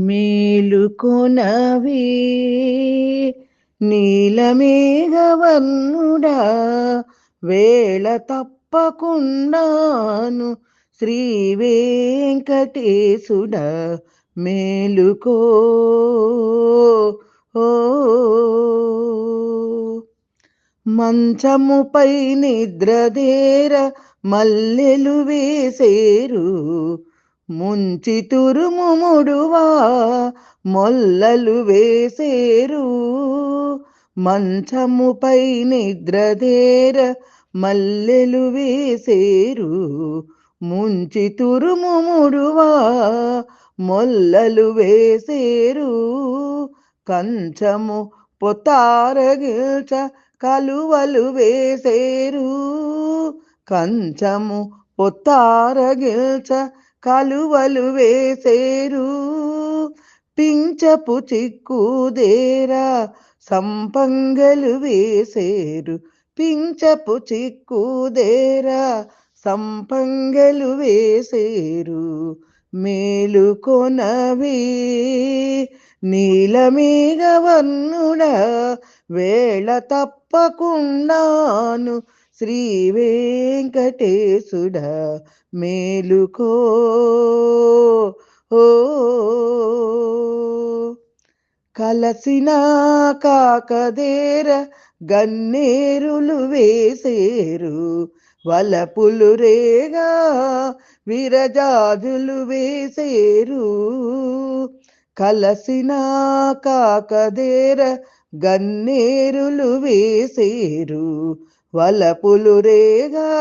మేలుకొనవే నీలమేఘవర్ణుడా, వేళ తప్పకుండాను శ్రీ వెంకటేశుడా మేలుకో. ఓ మంచముపై నిద్రదేర మల్లెలు వేసేరు, ముంచి తురుముముడువా మొల్లలు వేసేరు. మంచముపై నిద్రదేర మల్లెలు వేసేరు, ముంచి తురుముముడువా మొల్లలు వేసేరు. కంచము పొతారగిల్చ కలువలు వేసేరు, కంచము పొత్తారగిల్చ కలువలు వేసేరు. పించపు చిక్కుదేరా సంపంగలు వేసేరు, పించపు చిక్కుదేరా సంపంగలు వేసేరు. మేలుకొనవే నీలమేఘవర్ణుడా, వేళ తప్పకుండాను శ్రీ వెంకటేశుడా మేలుకో. ఓ కలసిన కాకదేర గన్నేరులు వేసేరు, వలపులు రేగా విరజాజులు వేసేరు. కలసిన కాకదేర గన్నేరులు వేసేరు, వలపులు రేగా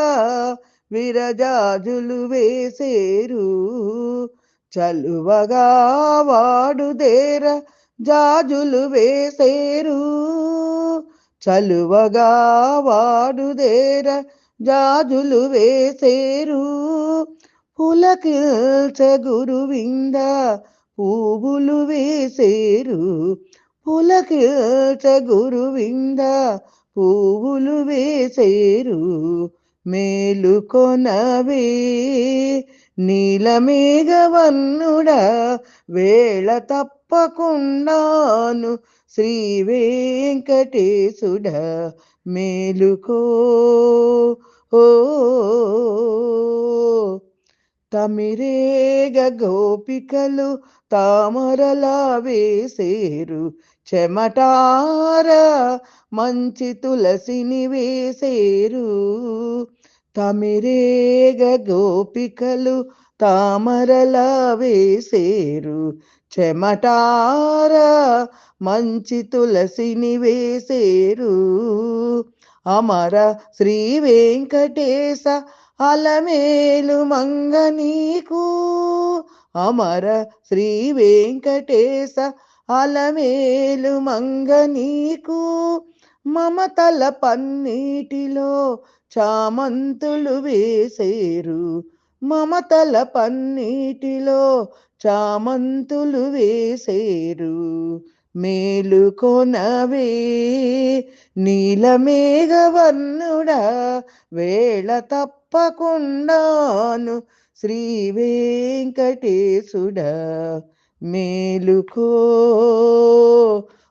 విరజాజులు వేసేరు. చలువగా వాడుదేర జాజులు వేసేరు, చలువగా వాడుదేర జాజులు వేసేరు. పులకిల్చ గురువింద పువ్వులు వేసేరు, పులకిల్చ గురువింద పువ్వులు వేసేరు. మేలుకొనవే నీలమేఘవర్ణుడా, వేళ తప్పకుండాను శ్రీ వెంకటేశుడా మేలుకో. ఓ తమిరేగ గోపికలు తామరలా వేసేరు, చెమటార మంచి తులసిని వేసేరు. తమిరేగ గోపికలు తామరలా వేసేరు, చెమటార మంచి తులసిని వేసేరు. అమర శ్రీ వెంకటేశ అలమేలు మంగ నీకు, అమర శ్రీ వెంకటేశ అలమేలు మంగ నీకు. మమతల పన్నీటిలో చామంతులు వేసేరు, మమతల పన్నీటిలో చామంతులు వేసేరు. మేలుకొనవే నీలమేఘవర్ణుడా, వేళ తప్పకుండాను శ్రీ వెంకటేశుడా మేలుకో.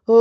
ఓ